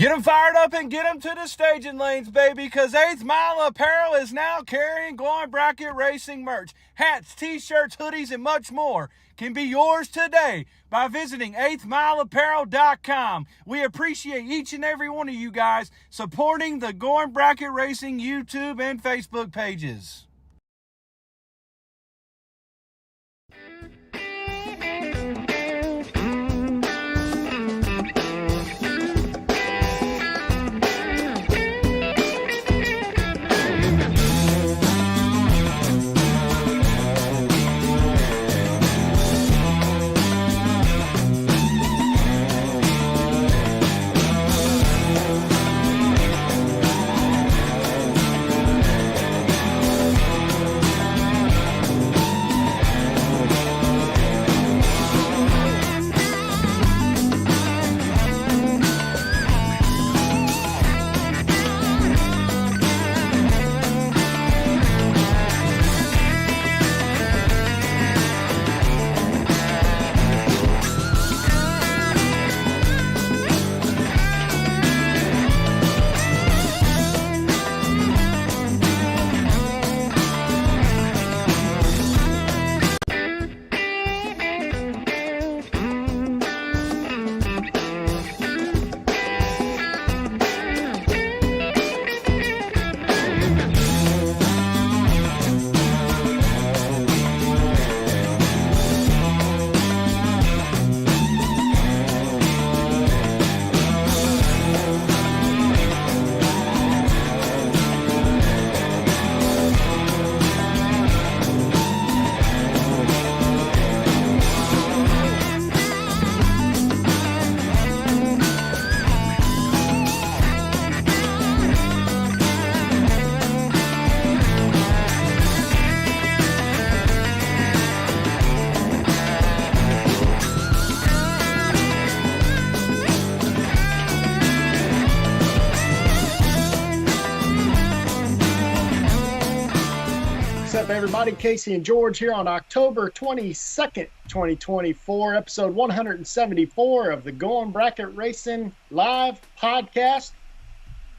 Get them fired up and get them to the staging lanes, baby, because 8th Mile Apparel is now carrying Going Bracket Racing merch. Hats, t-shirts, hoodies, and much more can be yours today by visiting 8thmileapparel.com. We appreciate each and every one of you guys supporting the Going Bracket Racing YouTube and Facebook pages. Everybody, Casey and George here on October 22nd, 2024, episode 174 of the Going Bracket Racing live podcast.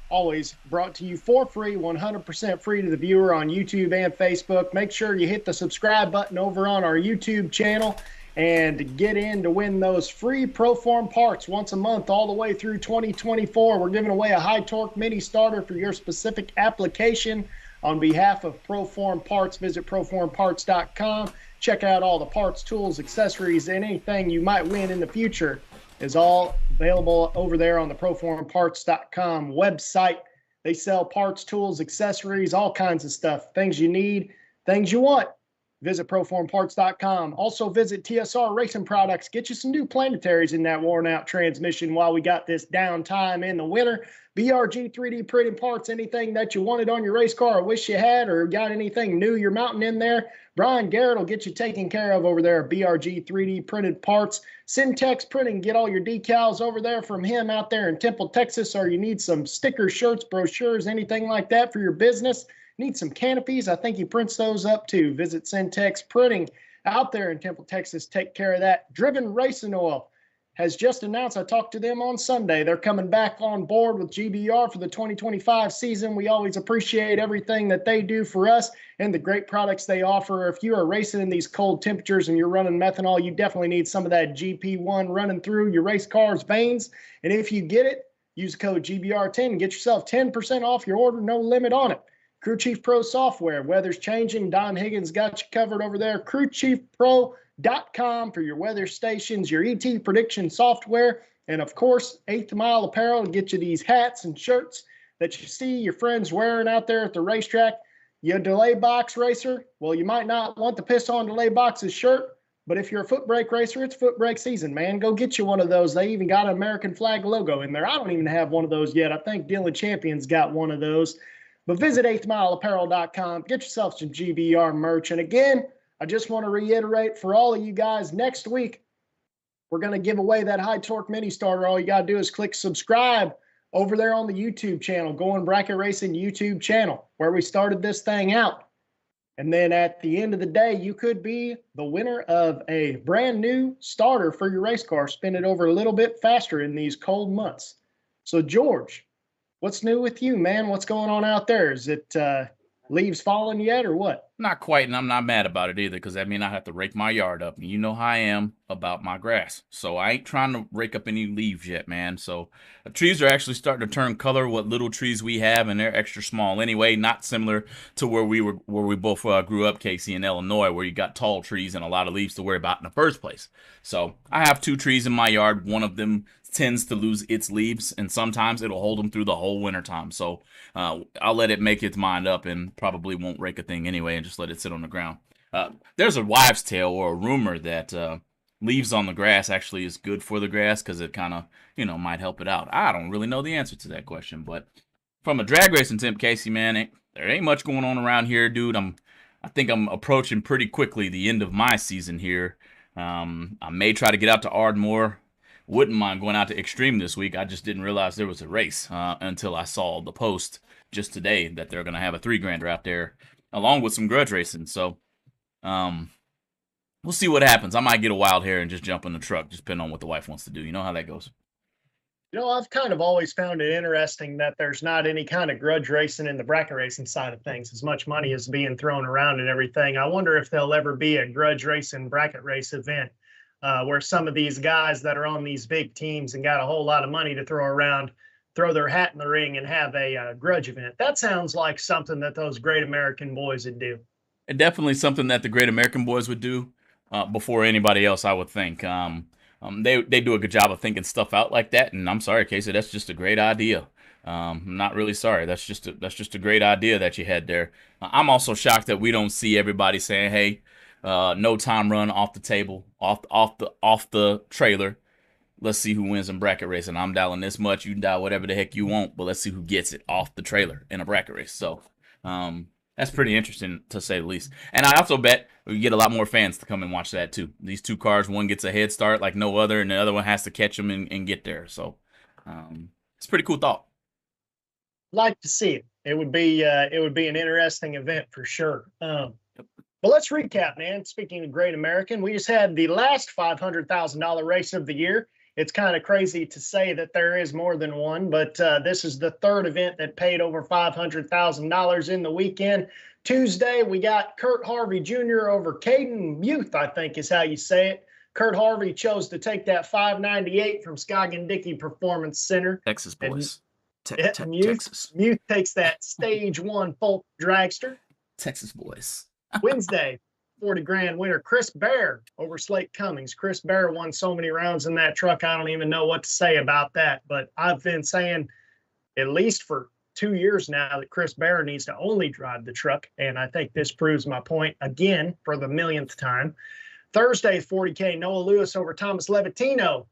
Always brought to you for free, 100% free to the viewer on YouTube and Facebook. Make sure you hit the subscribe button over on our YouTube channel and get in to win those free ProForm parts once a month all the way through 2024. We're giving away a high torque mini starter for your specific application. On behalf of ProForm Parts, visit proformparts.com. Check out all the parts, tools, accessories, and anything you might win in the future is all available over there on the proformparts.com website. They sell parts, tools, accessories, all kinds of stuff, things you need, things you want. Visit proformparts.com. Also visit TSR Racing Products. Get you some new planetaries in that worn-out transmission while we got this downtime in the winter. BRG 3D printed parts, anything that you wanted on your race car or wish you had or got anything new you're mounting in there, Brian Garrett will get you taken care of over there at BRG 3D printed parts. Syntex Printing, get all your decals over there from him out there in Temple, Texas, or you need some stickers, shirts, brochures, anything like that for your business. Need some canopies? I think he prints those up too. Visit Syntex Printing out there in Temple, Texas. Take care of that. Driven Racing Oil has just announced, I talked to them on Sunday, they're coming back on board with GBR for the 2025 season. We always appreciate everything that they do for us and the great products they offer. If you are racing in these cold temperatures and you're running methanol, you definitely need some of that GP1 running through your race car's veins. And if you get it, use the code GBR10 and get yourself 10% off your order, no limit on it. Crew Chief Pro software, weather's changing. Don Higgins got you covered over there. CrewChiefPro.com for your weather stations, your ET prediction software, and of course, 8th Mile Apparel to get you these hats and shirts that you see your friends wearing out there at the racetrack. You a delay box racer? Well, you might not want the Piss on Delay Boxes shirt, but if you're a foot brake racer, it's foot brake season, man. Go get you one of those. They even got an American flag logo in there. I don't even have one of those yet. I think Dylan Champion's got one of those. But visit 8thmileapparel.com. Get yourself some GBR merch. And again, I just want to reiterate for all of you guys, next week, we're going to give away that high torque mini starter. All you got to do is click subscribe over there on the YouTube channel, Going Bracket Racing YouTube channel, where we started this thing out. And then at the end of the day, you could be the winner of a brand new starter for your race car. Spin it over a little bit faster in these cold months. So, George, what's new with you, man? What's going on out there? Is it leaves falling yet or what? Not quite, and I'm not mad about it either, because that means I have to rake my yard up. And you know how I am about my grass. So I ain't trying to rake up any leaves yet, man. So the trees are actually starting to turn color, what little trees we have, and they're extra small anyway, not similar to where we both grew up, Casey, in Illinois, where you got tall trees and a lot of leaves to worry about in the first place. So I have 2 trees in my yard. One of them tends to lose its leaves, and sometimes it'll hold them through the whole winter time. So I'll let it make its mind up and probably won't rake a thing anyway and just let it sit on the ground. There's a wives' tale or a rumor that leaves on the grass actually is good for the grass because it kind of, might help it out. I don't really know the answer to that question, but from a drag racing temp, Casey, man, there ain't much going on around here, dude. I think I'm approaching pretty quickly the end of my season here. I may try to get out to Ardmore. Wouldn't mind going out to Extreme this week. I just didn't realize there was a race until I saw the post just today that they're going to have a 3-grander out there along with some grudge racing. So we'll see what happens. I might get a wild hair and just jump in the truck, just depending on what the wife wants to do. You know how that goes. I've kind of always found it interesting that there's not any kind of grudge racing in the bracket racing side of things. As much money is being thrown around and everything. I wonder if there'll ever be a grudge racing bracket race event where some of these guys that are on these big teams and got a whole lot of money to throw around, throw their hat in the ring and have a grudge event. That sounds like something that those Great American Boys would do. And definitely something that the Great American Boys would do before anybody else, I would think. They do a good job of thinking stuff out like that, and I'm sorry, Casey, that's just a great idea. I'm not really sorry. That's just a great idea that you had there. I'm also shocked that we don't see everybody saying, "Hey, no time run off the table, off the trailer. Let's see who wins in bracket racing. I'm dialing this much. You can dial whatever the heck you want, but let's see who gets it off the trailer in a bracket race." So that's pretty interesting to say the least. And I also bet we get a lot more fans to come and watch that too. These 2 cars, one gets a head start like no other, and the other one has to catch them and get there. So it's a pretty cool thought. Like to see it. It would be an interesting event for sure. But let's recap, man. Speaking of Great American, we just had the last $500,000 race of the year. It's kind of crazy to say that there is more than one, but this is the 3rd event that paid over $500,000 in the weekend. Tuesday, we got Kurt Harvey Jr. over Caden Muth, I think is how you say it. Kurt Harvey chose to take that 598 from Scoggin Dickey Performance Center. Texas boys. Texas. Muth takes that stage 1 Fulton dragster. Texas boys. Wednesday, 40 grand winner Chris Bear over Slate Cummings. Chris Bear won so many rounds in that truck, I don't even know what to say about that. But I've been saying at least for 2 years now that Chris Bear needs to only drive the truck, and I think this proves my point again for the millionth time. Thursday, 40K Noah Lewis over Thomas Levatino.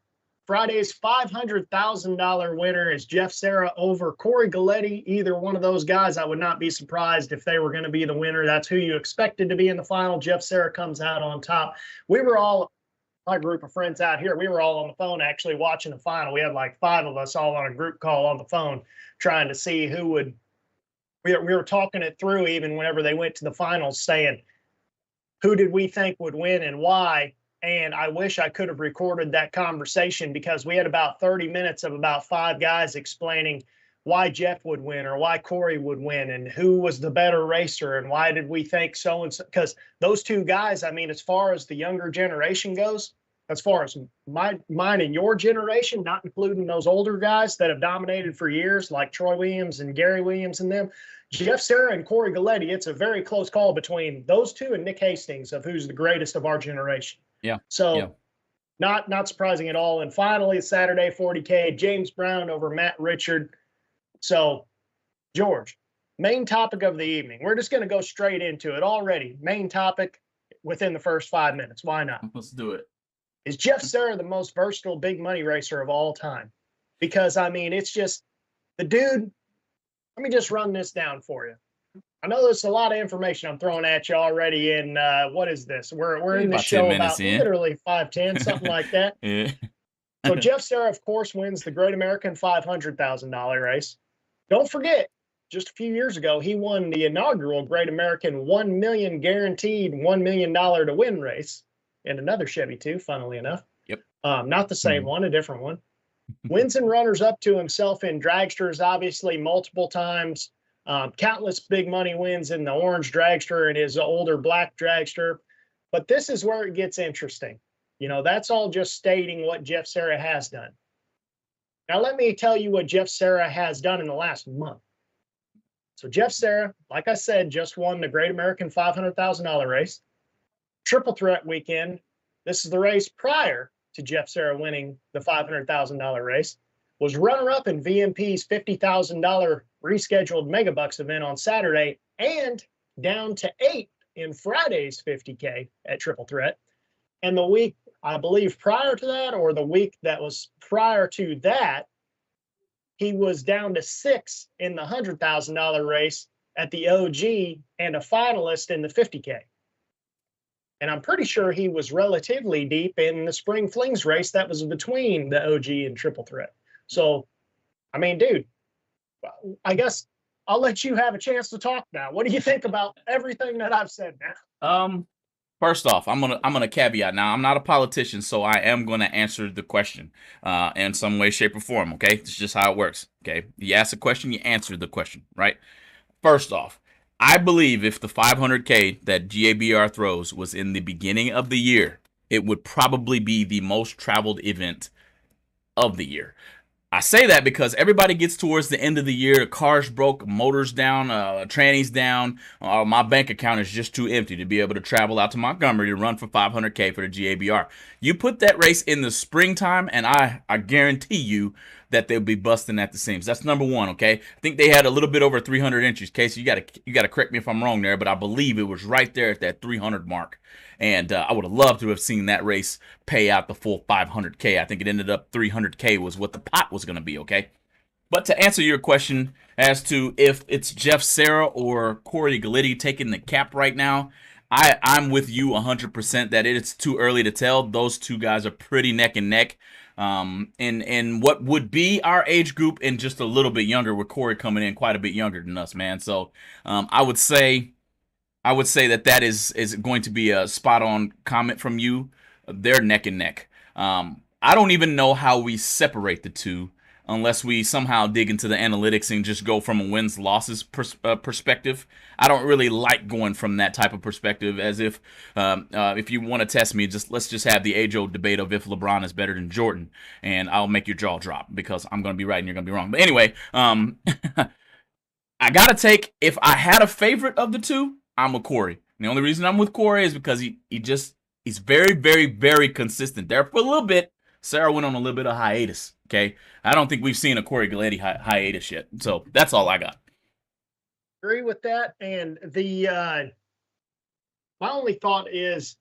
Friday's $500,000 winner is Jeff Serra over Corey Galletti. Either one of those guys, I would not be surprised if they were going to be the winner. That's who you expected to be in the final. Jeff Serra comes out on top. We were all, my group of friends out here, we were all on the phone actually watching the final. We had like 5 of us all on a group call on the phone trying to see who would. We were talking it through even whenever they went to the finals, saying who did we think would win and why. And I wish I could have recorded that conversation because we had about 30 minutes of about 5 guys explaining why Jeff would win or why Corey would win and who was the better racer and why did we think so and so. Because those 2 guys, I mean, as far as the younger generation goes, as far as mine and your generation, not including those older guys that have dominated for years like Troy Williams and Gary Williams and them, Jeff Serra and Corey Galletti, it's a very close call between those 2 and Nick Hastings of who's the greatest of our generation. Yeah. So yeah. Not surprising at all. And finally, Saturday, 40K, James Brown over Matt Richard. So, George, main topic of the evening. We're just going to go straight into it already. Main topic within the first 5 minutes. Why not? Let's do it. Is Jeff Serra the most versatile big money racer of all time? Because, I mean, it's just the dude. Let me just run this down for you. I know there's a lot of information I'm throwing at you already. And what is this? We're in the show about literally 5:10, something like that. Yeah. So Jeff Serra, of course, wins the Great American $500,000 race. Don't forget, just a few years ago, he won the inaugural Great American $1 million guaranteed $1 million to win race in another Chevy too, funnily enough. Yep. Not the same one, a different one. Wins and runners up to himself in dragsters, obviously multiple times. Countless big money wins in the orange dragster and his older black dragster. But this is where it gets interesting. That's all just stating what Jeff Serra has done. Now, let me tell you what Jeff Serra has done in the last month. So Jeff Serra, like I said, just won the Great American $500,000 race. Triple Threat weekend. This is the race prior to Jeff Serra winning the $500,000 race. Was runner-up in VMP's $50,000 rescheduled Megabucks event on Saturday, and down to 8 in Friday's 50K at Triple Threat. And the week, I believe, prior to that, or the week that was prior to that, he was down to 6 in the $100,000 race at the OG and a finalist in the 50K. And I'm pretty sure he was relatively deep in the Spring Flings race that was between the OG and Triple Threat. So, I mean, dude, I guess I'll let you have a chance to talk now. What do you think about everything that I've said now? First off, I'm gonna caveat. Now, I'm not a politician, so I am gonna answer the question in some way, shape, or form. Okay, it's just how it works. Okay, you ask a question, you answer the question, right? First off, I believe if the 500K that GABR throws was in the beginning of the year, it would probably be the most traveled event of the year. I say that because everybody gets towards the end of the year, the car's broke, motor's down, tranny's down, my bank account is just too empty to be able to travel out to Montgomery to run for 500K for the GABR. You put that race in the springtime, and I guarantee you that they'll be busting at the seams. That's number one, okay? I think they had a little bit over 300 entries. Casey, you gotta correct me if I'm wrong there, but I believe it was right there at that 300 mark. And I would have loved to have seen that race pay out the full 500K. I think it ended up 300K was what the pot was going to be, okay? But to answer your question as to if it's Jeff Serra or Corey Galletti taking the cap right now, I'm with you 100% that it's too early to tell. Those two guys are pretty neck and neck. In what would be our age group and just a little bit younger, with Corey coming in quite a bit younger than us, man. So I would say that is going to be a spot-on comment from you. They're neck and neck. I don't even know how we separate the two unless we somehow dig into the analytics and just go from a wins-losses perspective. I don't really like going from that type of perspective, as if you want to test me, let's just have the age-old debate of if LeBron is better than Jordan, and I'll make your jaw drop because I'm going to be right and you're going to be wrong. But anyway, I got to take, if I had a favorite of the two, I'm with Corey. And the only reason I'm with Corey is because he's very, very, very consistent. There for a little bit, Sarah went on a little bit of hiatus, okay? I don't think we've seen a Corey Galletti hiatus yet. So that's all I got. Agree with that. And my only thought is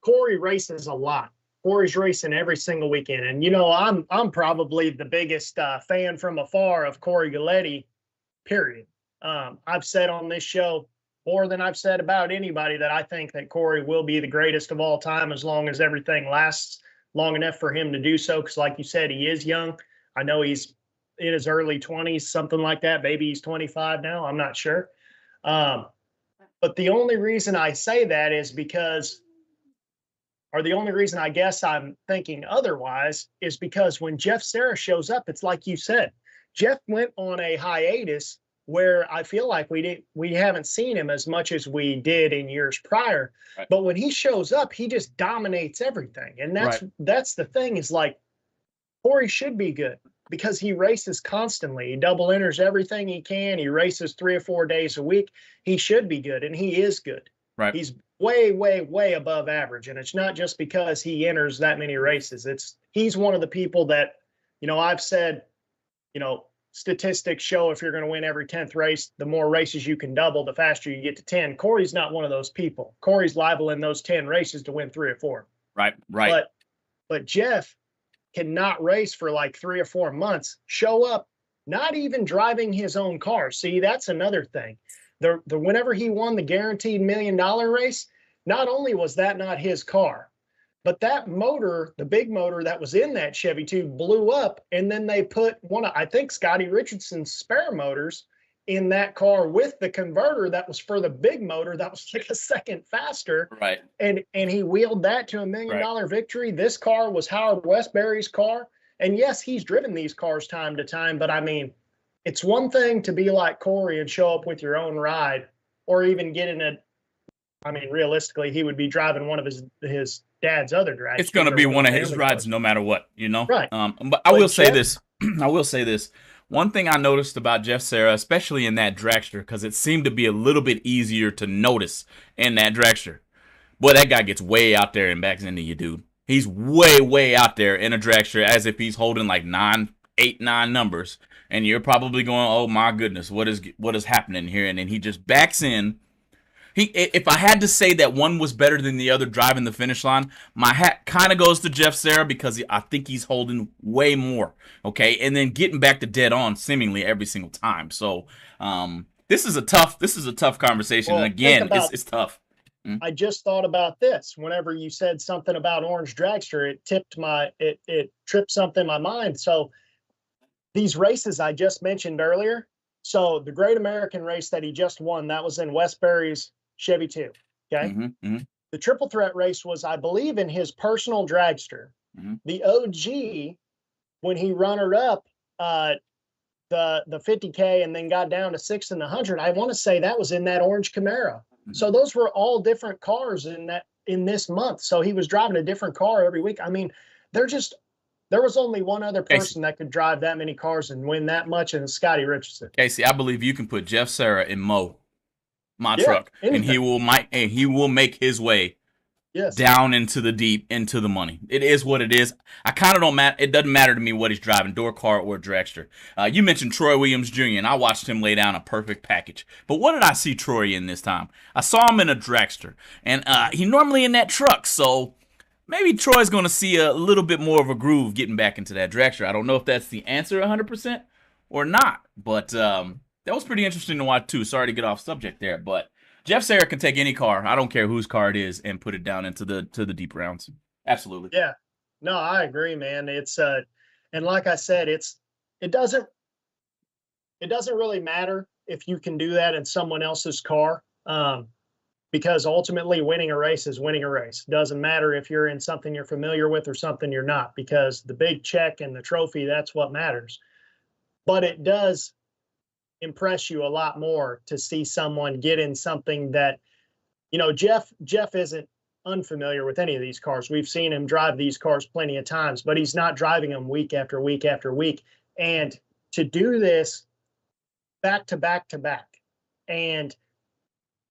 Corey races a lot. Corey's racing every single weekend. And, I'm probably the biggest fan from afar of Corey Galletti, period. I've said on this show more than I've said about anybody that I think that Corey will be the greatest of all time as long as everything lasts long enough for him to do so. Because like you said, he is young. I know he's in his early 20s, something like that. Maybe he's 25 now. I'm not sure. But the only reason I say that is because, or the only reason I guess I'm thinking otherwise, is because when Jeff Serra shows up, it's like you said, Jeff went on a hiatus where I feel like we haven't seen him as much as we did in years prior. Right. But when he shows up, he just dominates everything. And that's the thing, is like, Corey should be good because he races constantly. He double enters everything he can. He races 3 or 4 days a week. He should be good, and he is good. Right. He's way, way, way above average. And it's not just because he enters that many races. He's one of the people that, I've said, statistics show if you're going to win every 10th race, the more races you can double, the faster you get to 10. Corey's not one of those people. Corey's liable in those 10 races to win 3 or 4. Right. But Jeff cannot race for like 3 or 4 months, show up, not even driving his own car. See, that's another thing. Whenever he won the guaranteed $1 million race, not only was that not his car, but that motor, the big motor that was in that Chevy 2, blew up, and then they put one of, I think, Scotty Richardson's spare motors in that car with the converter that was for the big motor that was like a second faster. Right. And he wheeled that to $1 million victory. This car was Howard Westbury's car. And yes, he's driven these cars time to time, but I mean, it's one thing to be like Corey and show up with your own ride, or even get in a. I mean, realistically, he would be driving one of his dad's other dragsters. It's going to be one of his rides no matter what, Right. But I will say this. I will say this. One thing I noticed about Jeff Serra, especially in that dragster, because it seemed to be a little bit easier to notice in that dragster. Boy, that guy gets way out there and backs into you, dude. He's way, way out there in a dragster as if he's holding like 8, 9 numbers. And you're probably going, oh my goodness, what is happening here? And then he just backs in. If I had to say that one was better than the other driving the finish line, my hat kind of goes to Jeff Serra because I think he's holding way more, okay, and then getting back to dead on seemingly every single time. So this is a tough conversation, Well, and again, it's tough. I just thought about this. Whenever you said something about Orange Dragster, it tripped something in my mind. So these races I just mentioned earlier. So the Great American race that he just won, that was in Westbury's Chevy 2. Okay. The triple threat race was, I believe, in his personal dragster. The OG, when he runner up the 50K and then got down to 6 in the 100, I want to say that was in that orange Camaro. So those were all different cars in this month. So he was driving a different car every week. I mean, there was only one other person that could drive that many cars and win that much, and it's Scotty Richardson. Casey, I believe you can put Jeff Serra in my truck, and he will make his way down into the deep, into the money. It is what it is. I kind of don't matter. It doesn't matter to me what he's driving, door car or dragster. You mentioned Troy Williams Jr., and I watched him lay down a perfect package. But what did I see Troy in this time? I saw him in a dragster, and he normally in that truck, so maybe Troy's going to see a little bit more of a groove getting back into that dragster. I don't know if that's the answer 100% or not, but that was pretty interesting to watch too. Sorry to get off subject there, but Jeff Serra can take any car, I don't care whose car it is, and put it down into the deep rounds. Absolutely. Yeah. No, I agree, man. It's and like I said, it doesn't really matter if you can do that in someone else's car. Because ultimately winning a race is winning a race. Doesn't matter if you're in something you're familiar with or something you're not, because the big check and the trophy, that's what matters. But it does impress you a lot more to see someone get in something that, Jeff isn't unfamiliar with any of these cars. We've seen him drive these cars plenty of times, but he's not driving them week after week after week. And to do this back to back to back, and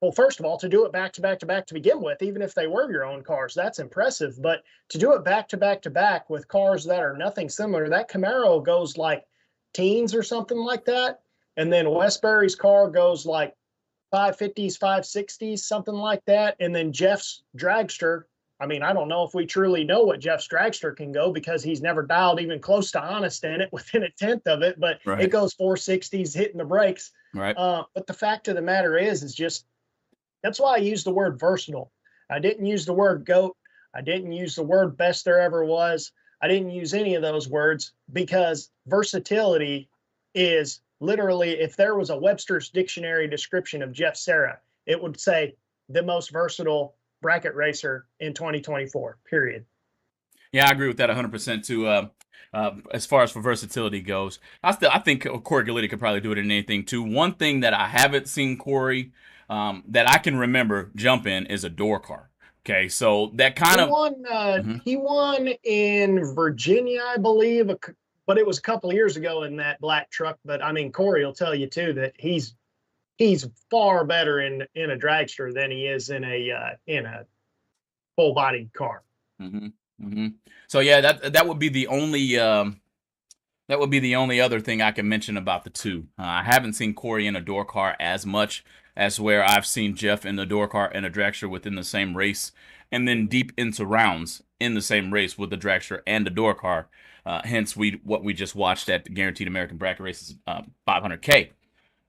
well, first of all, to do it back to back to back to begin with, even if they were your own cars, that's impressive. But to do it back to back to back with cars that are nothing similar, that Camaro goes like teens or something like that. And then Westbury's car goes like 550s, 560s, something like that. And then Jeff's dragster, I mean, I don't know if we truly know what Jeff's dragster can go because he's never dialed even close to honest in it within a tenth of it, but It goes 460s hitting the brakes. Right. But the fact of the matter is just, that's why I use the word versatile. I didn't use the word GOAT. I didn't use the word best there ever was. I didn't use any of those words because versatility is literally, if there was a Webster's dictionary description of Jeff Serra, it would say the most versatile bracket racer in 2024, period. Yeah, I agree with that 100% too. As far as for versatility goes, I think Corey Galletti could probably do it in anything too. One thing that I haven't seen Corey that I can remember jump in is a door car. Okay, so that kind he won in Virginia, I believe, but it was a couple of years ago in that black truck. But I mean, Corey will tell you too that he's far better in a dragster than he is in a full bodied car. So yeah, that would be the only other thing I can mention about the two. I haven't seen Corey in a door car as much as where I've seen Jeff in the door car and a dragster within the same race, and then deep into rounds in the same race with the dragster and the door car. Hence, what we just watched at the Guaranteed American Bracket Races 500K.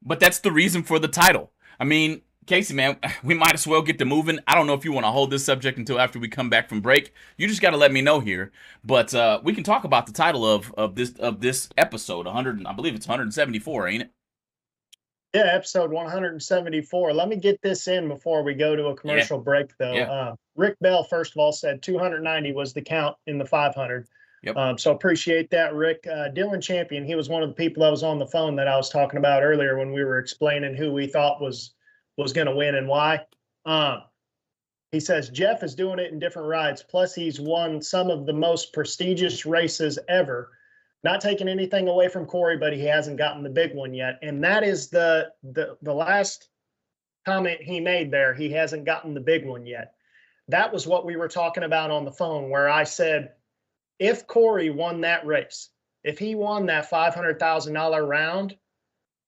But that's the reason for the title. I mean, Casey, man, we might as well get to moving. I don't know if you want to hold this subject until after we come back from break. You just got to let me know here. But we can talk about the title of this episode, 100. I believe it's 174, ain't it? Yeah, episode 174. Let me get this in before we go to a commercial break, though. Yeah. Rick Bell, first of all, said 290 was the count in the 500. Yep. So appreciate that, Rick. Dylan Champion, he was one of the people that was on the phone that I was talking about earlier when we were explaining who we thought was going to win and why. He says Jeff is doing it in different rides. Plus, he's won some of the most prestigious races ever. Not taking anything away from Corey, but he hasn't gotten the big one yet. And that is the last comment he made there. He hasn't gotten the big one yet. That was what we were talking about on the phone, where I said, if Corey won that race, if he won that $500,000 round,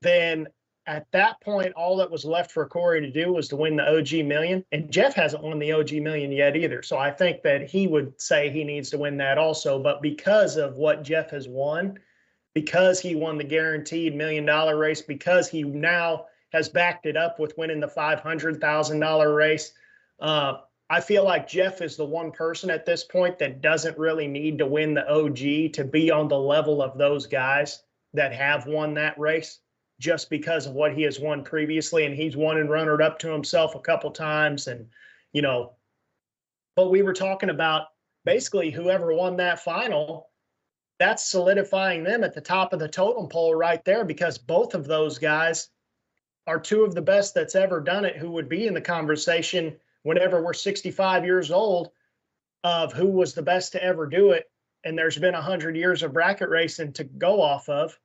then at that point, all that was left for Corey to do was to win the OG million. And Jeff hasn't won the OG million yet either. So I think that he would say he needs to win that also. But because of what Jeff has won, because he won the guaranteed $1 million race, because he now has backed it up with winning the $500,000 race, I feel like Jeff is the one person at this point that doesn't really need to win the OG to be on the level of those guys that have won that race, just because of what he has won previously. And he's won and runner up to himself a couple times. And, but we were talking about basically whoever won that final, that's solidifying them at the top of the totem pole right there, because both of those guys are two of the best that's ever done it, who would be in the conversation whenever we're 65 years old of who was the best to ever do it. And there's been 100 years of bracket racing to go off of.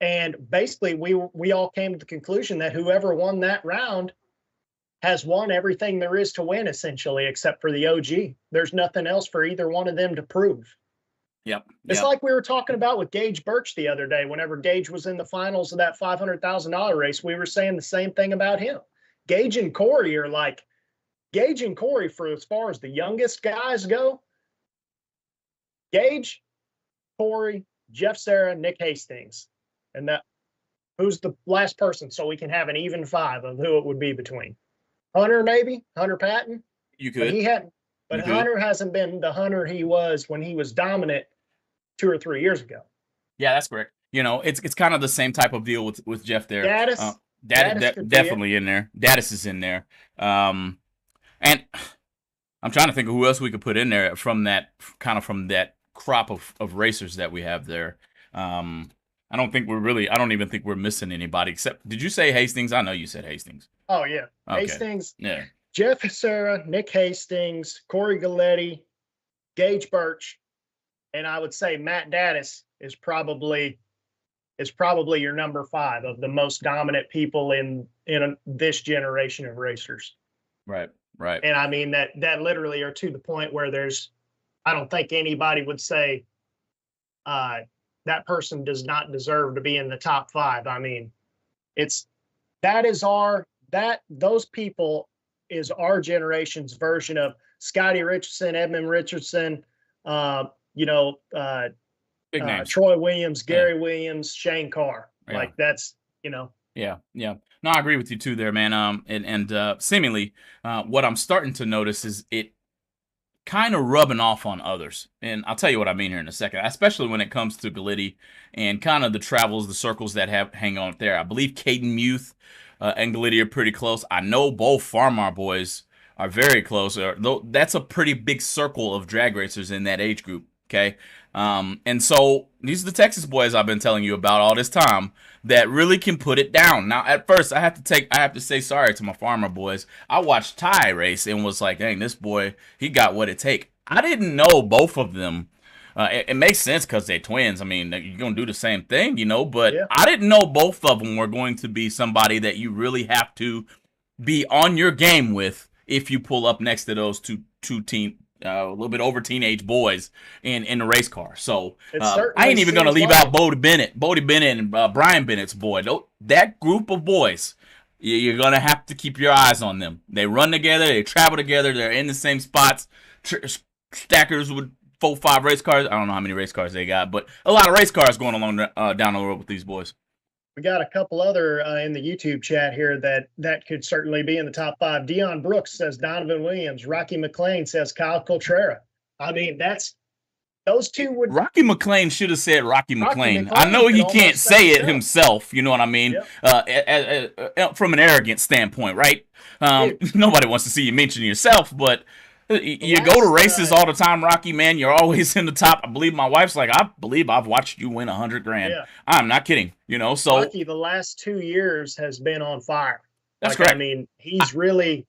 And basically, we all came to the conclusion that whoever won that round has won everything there is to win, essentially, except for the OG. There's nothing else for either one of them to prove. Yep. It's like we were talking about with Gage Birch the other day. Whenever Gage was in the finals of that $500,000 race, we were saying the same thing about him. Gage and Corey, for as far as the youngest guys go, Gage, Corey, Jeff Serra, Nick Hastings. And that, who's the last person, so we can have an even five of who it would be between? Hunter, maybe? Hunter Patton? You could. But he hadn't. But Hunter hasn't been the Hunter he was when he was dominant 2 or 3 years ago. Yeah, that's correct. It's kind of the same type of deal with Jeff there. Gaddis. Definitely in there. Gaddis is in there. And I'm trying to think of who else we could put in there from that crop of racers that we have there. I don't even think we're missing anybody except, did you say Hastings? I know you said Hastings. Oh, yeah. Okay. Hastings. Yeah. Jeff Serra, Nick Hastings, Corey Galletti, Gage Birch, and I would say Matt Gaddis is probably your number 5 of the most dominant people in this generation of racers. Right. And I mean that literally are to the point where I don't think anybody would say that person does not deserve to be in the top 5. I mean, those people is our generation's version of Scotty Richardson, Edmund Richardson, Big names. Troy Williams, Gary Williams, Shane Carr. Yeah. Like that's, Yeah. No, I agree with you too there, man. And seemingly, what I'm starting to notice is it kind of rubbing off on others. And I'll tell you what I mean here in a second, especially when it comes to Galletti and kind of the circles that hang on there. I believe Caden Muth and Galletti are pretty close. I know both Farmar boys are very close. Though that's a pretty big circle of drag racers in that age group. Okay. And so these are the Texas boys I've been telling you about all this time that really can put it down. Now, at first, I have to say sorry to my Farmer boys. I watched Ty race and was like, dang, this boy, he got what it take. I didn't know both of them. It makes sense because they're twins. I mean, you're going to do the same thing, but yeah. I didn't know both of them were going to be somebody that you really have to be on your game with if you pull up next to those two a little bit over teenage boys in the race car. So I ain't even going to leave out Bodie Bennett and Brian Bennett's boy. That group of boys, you're going to have to keep your eyes on them. They run together. They travel together. They're in the same spots. Stackers with 4-5 race cars. I don't know how many race cars they got, but a lot of race cars going along down the road with these boys. We got a couple other in the YouTube chat here that could certainly be in the top 5. Dion Brooks says Donovan Williams. Rocky McLean says Kyle Coltrera. I mean, those two would. Rocky McLean should have said Rocky McLean. I know he can't say it himself. You know what I mean? Yep. From an arrogant standpoint, right? Nobody wants to see you mention yourself, but You go to races all the time, Rocky, man. You're always in the top. I believe my wife's like, I believe I've watched you win $100,000. Yeah. I'm not kidding. So Rocky, the last 2 years has been on fire. That's correct. I mean, he's really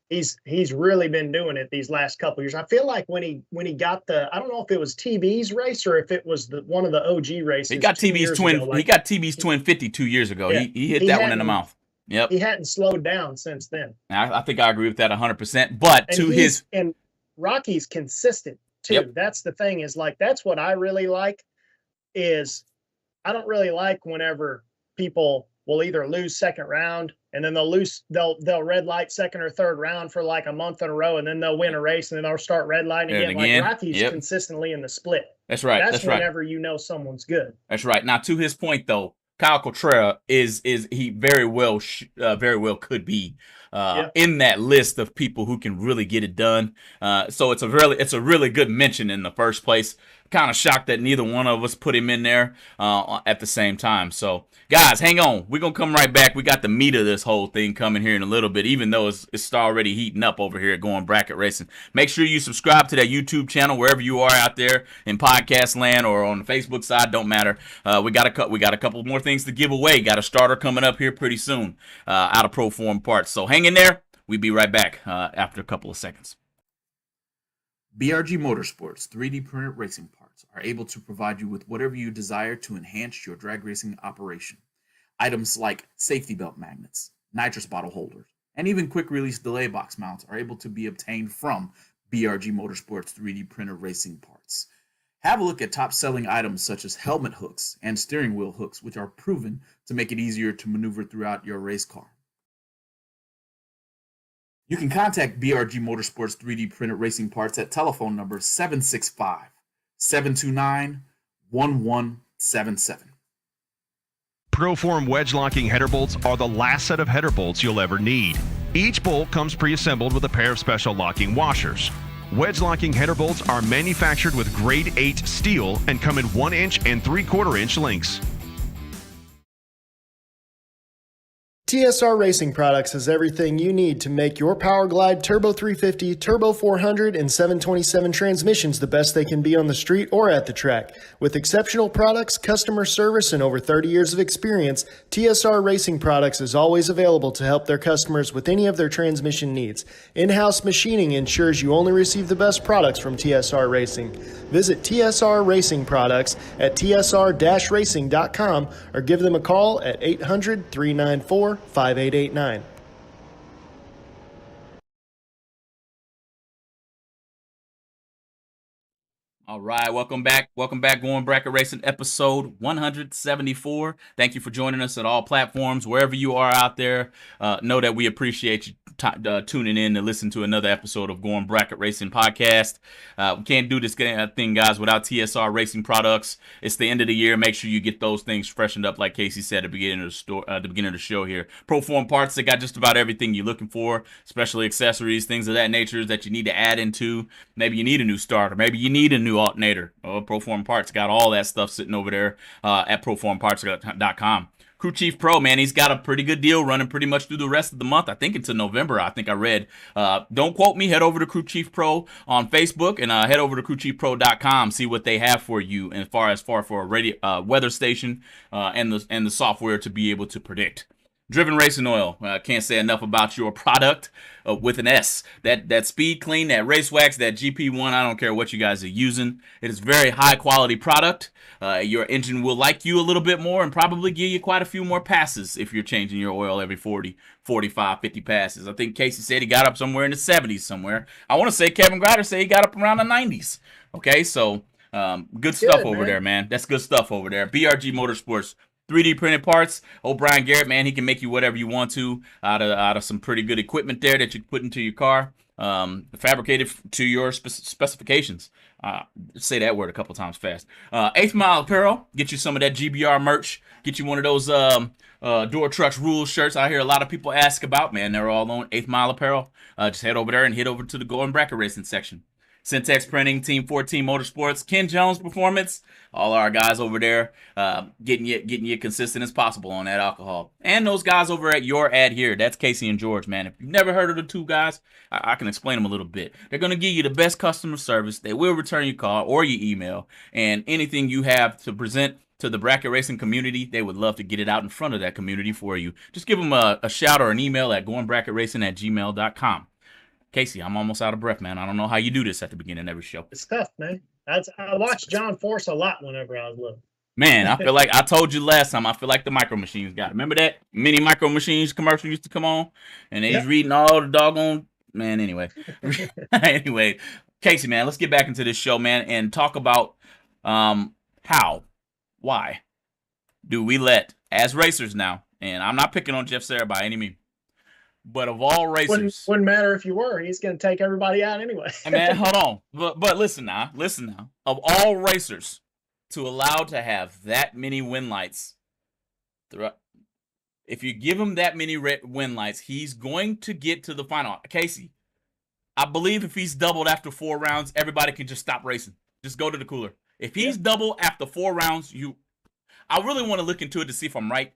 been doing it these last couple of years. I feel like when he got I don't know if it was TB's race or if it was one of the OG races. He got TB's twin. He got TB's twin 50 2 years ago. Yeah, he hit that one in the mouth. Yep. He hadn't slowed down since then. I think I agree with that 100%. But and Rocky's consistent too. Yep. That's the thing, is like, that's what I really like. Is I don't really like whenever people will either lose second round and then they'll red light second or third round for like a month in a row, and then they'll win a race and then they'll start red lighting again. Like Rocky's consistently in the split. That's right. That's whenever you know someone's good. That's right. Now, to his point though, Kyle Cotrera is he very well could be in that list of people who can really get it done. So it's a really good mention in the first place. Kind of shocked that neither one of us put him in there at the same time. So guys, hang on. We're going to come right back. We got the meat of this whole thing coming here in a little bit, even though it's already heating up over here at Going Bracket Racing. Make sure you subscribe to that YouTube channel wherever you are out there in podcast land or on the Facebook side. Don't matter. We got a couple more things to give away. Got a starter coming up here pretty soon out of Proform Parts. So hang in there. We'll be right back after a couple of seconds. BRG Motorsports 3D printed racing parts are able to provide you with whatever you desire to enhance your drag racing operation. Items like safety belt magnets, nitrous bottle holders, and even quick release delay box mounts are able to be obtained from BRG Motorsports 3D printed racing parts. Have a look at top selling items such as helmet hooks and steering wheel hooks, which are proven to make it easier to maneuver throughout your race car. You can contact BRG Motorsports 3D printed racing parts at telephone number 765-729-1177. Proform wedge locking header bolts are the last set of header bolts you'll ever need. Each bolt comes pre-assembled with a pair of special locking washers. Wedge locking header bolts are manufactured with grade 8 steel and come in 1 inch and 3/4 inch lengths. TSR Racing Products has everything you need to make your Power Glide Turbo 350, Turbo 400, and 727 transmissions the best they can be on the street or at the track. With exceptional products, customer service, and over 30 years of experience, TSR Racing Products is always available to help their customers with any of their transmission needs. In-house machining ensures you only receive the best products from TSR Racing. Visit TSR Racing Products at tsr-racing.com or give them a call at 800-394-5889. All right, welcome back. Welcome back, Going Bracket Racing, episode 174. Thank you for joining us at all platforms, wherever you are out there. Know that we appreciate you tuning in to listen to another episode of Going Bracket Racing podcast. We can't do this thing, guys, without TSR Racing Products. It's the end of the year. Make sure you get those things freshened up, like Casey said at the beginning of the show here. Proform Parts, they got just about everything you're looking for, especially accessories, things of that nature that you need to add into. Maybe you need a new starter. Maybe you need a new alternator. Proform Parts got all that stuff sitting over there at proformparts.com. Crew Chief Pro, man, he's got a pretty good deal running pretty much through the rest of the month. I think until November, I think I read. Don't quote me. Head over to Crew Chief Pro on Facebook and head over to crewchiefpro.com. See what they have for you as far for a radio weather station and the software to be able to predict. Driven Racing Oil. Can't say enough about your product with an S. That Speed Clean, that Race Wax, that GP1, I don't care what you guys are using. It is very high quality product. Your engine will like you a little bit more and probably give you quite a few more passes if you're changing your oil every 40, 45, 50 passes. I think Casey said he got up somewhere in the 70s somewhere. I want to say Kevin Grider said he got up around the 90s. Okay, so good stuff over there, man. That's good stuff over there. BRG Motorsports. 3D printed parts. Brian Garrett, man, he can make you whatever you want to out of some pretty good equipment there that you put into your car, fabricated to your specifications. Say that word a couple times fast. 8th Mile Apparel, get you some of that GBR merch. Get you one of those Door Trucks Rules shirts I hear a lot of people ask about, man. They're all on 8th Mile Apparel. Just head over there and head over to the Going Bracket Racing section. Syntex Printing, Team 14 Motorsports, Ken Jones Performance, all our guys over there getting you consistent as possible on that alcohol. And those guys over at Your Ad Here, that's Casey and George, man. If you've never heard of the two guys, I can explain them a little bit. They're going to give you the best customer service. They will return your call or your email, and anything you have to present to the bracket racing community, they would love to get it out in front of that community for you. Just give them a shout or an email at goingbracketracing@gmail.com. Casey, I'm almost out of breath, man. I don't know how you do this at the beginning of every show. It's tough, man. I watched John Force a lot whenever I was little. Man, I feel like I told you last time, I feel like the Micro Machines got it. Remember that mini Micro Machines commercial used to come on? And he's reading all the doggone, man, anyway. Anyway, Casey, man, let's get back into this show, man, and talk about why do we let, as racers now, and I'm not picking on Jeff Serra by any means, but of all racers, wouldn't matter if you were. He's going to take everybody out anyway. Man, hold on. But listen now. Of all racers to allow to have that many win lights, if you give him that many win lights, he's going to get to the final. Casey, I believe if he's doubled after 4 rounds, everybody can just stop racing. Just go to the cooler. If he's double after 4 rounds, I really want to look into it to see if I'm right.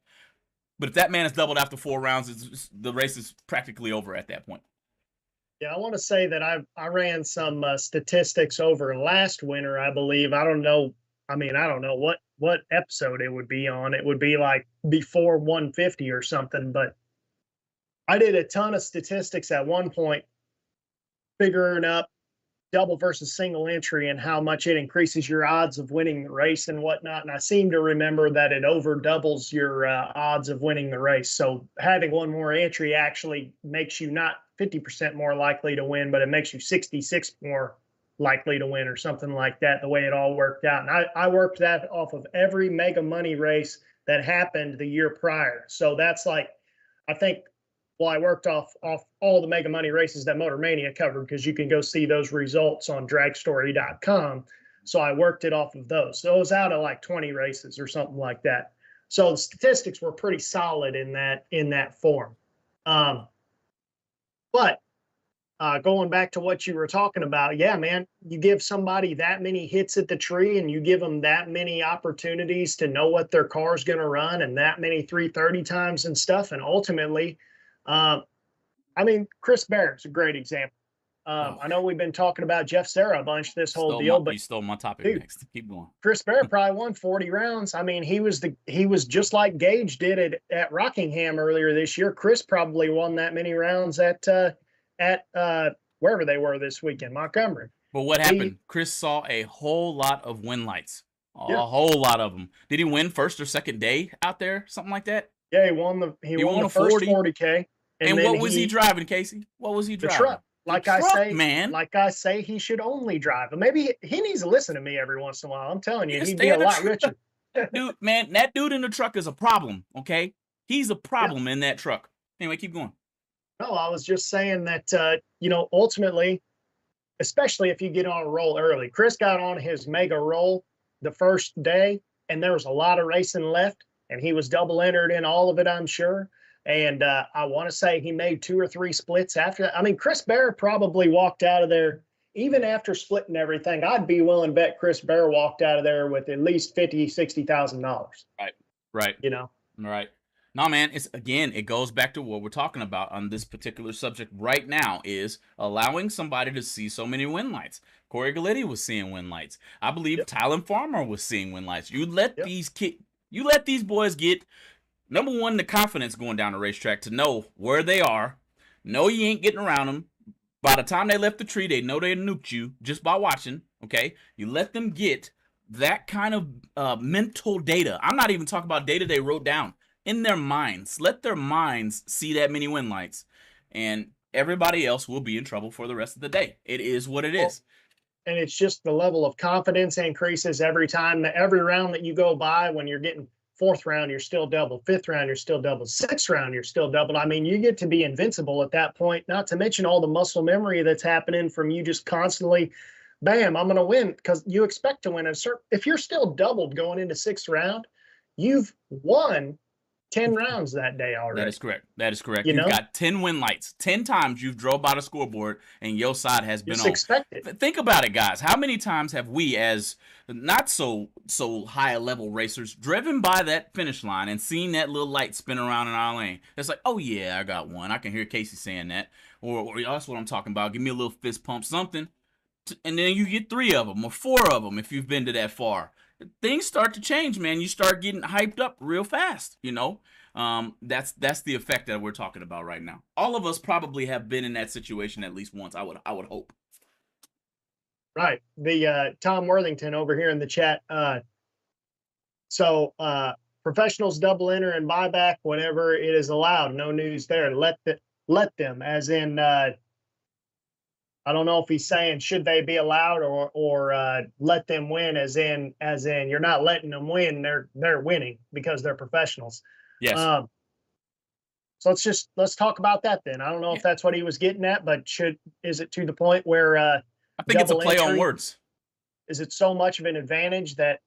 But if that man is doubled after 4 rounds, the race is practically over at that point. Yeah, I want to say that I ran some statistics over last winter, I believe. I don't know what episode it would be on. It would be like before 150 or something. But I did a ton of statistics at one point, figuring up double versus single entry and how much it increases your odds of winning the race and whatnot. And I seem to remember that it over doubles your odds of winning the race. So having one more entry actually makes you not 50% more likely to win, but it makes you 66 more likely to win or something like that, the way it all worked out. And I worked that off of every Mega Money race that happened the year prior. So that's like, I think, well, I worked off all the Mega Money races that Motor Mania covered, because you can go see those results on dragstory.com. So I worked it off of those. So it was out of like 20 races or something like that. So the statistics were pretty solid in that form. But going back to what you were talking about, yeah, man, you give somebody that many hits at the tree and you give them that many opportunities to know what their car's going to run and that many 330 times and stuff. And ultimately, Chris Barrett's a great example. I know we've been talking about Jeff Serra a bunch this whole deal, but you stole my topic next. Keep going. Chris Barrett probably won 40 rounds. I mean, he was just like Gage did at Rockingham earlier this year. Chris probably won that many rounds at wherever they were this weekend, Montgomery. But what happened? Chris saw a whole lot of win lights, a whole lot of them. Did he win first or second day out there, something like that? Yeah, he won the first 40K. And what was he driving, Casey? What was he driving? The truck. Like I say, he should only drive. Maybe he needs to listen to me every once in a while. I'm telling you, he'd be a lot richer. Dude, man, that dude in the truck is a problem, okay? He's a problem in that truck. Anyway, keep going. No, I was just saying that, ultimately, especially if you get on a roll early. Chris got on his mega roll the first day, and there was a lot of racing left, and he was double entered in all of it, I'm sure. And I want to say he made 2 or 3 splits after that. I mean, Chris Barrett probably walked out of there, even after splitting everything. I'd be willing to bet Chris Barrett walked out of there with at least $50,000, $60,000. Right. Right. No, man, it goes back to what we're talking about on this particular subject right now, is allowing somebody to see so many win lights. Corey Galletti was seeing win lights. I believe Tylen Farmer was seeing win lights. You let these boys get, number one, the confidence going down the racetrack to know where they are, know you ain't getting around them. By the time they left the tree, they know they nuked you just by watching, okay? You let them get that kind of mental data. I'm not even talking about data they wrote down. In their minds. Let their minds see that many win lights, and everybody else will be in trouble for the rest of the day. It is what it is. And it's just the level of confidence increases every time. Every round that you go by, when you're getting 4th round, you're still double. 5th round, you're still double. 6th round, you're still double. I mean, you get to be invincible at that point, not to mention all the muscle memory that's happening from you just constantly, bam, I'm going to win, because you expect to win. If you're still doubled going into 6th round, you've won 10 rounds that day already. That is correct. That is correct. You You've know? got 10 win lights. 10 times you've drove by the scoreboard and your side has been Just on. expect it. Think about it, guys. How many times have we, as not so high level racers, driven by that finish line and seen that little light spin around in our lane? It's like, oh yeah, I got one. I can hear Casey saying that, or that's what I'm talking about. Give me a little fist pump, something, and then you get 3 of them or 4 of them if you've been to that far. Things start to change, man. You start getting hyped up real fast, you know. That's the effect that we're talking about right now. All of us probably have been in that situation at least once. I would hope. Right. The Tom Worthington over here in the chat. So professionals double enter and buyback whenever it is allowed. No news there. Let them, as in I don't know if he's saying should they be allowed or let them win, as in you're not letting them win. They're winning because they're professionals. Yes. So let's talk about that then. I don't know if that's what he was getting at, but is it to the point where I think it's a play on words. Is it so much of an advantage that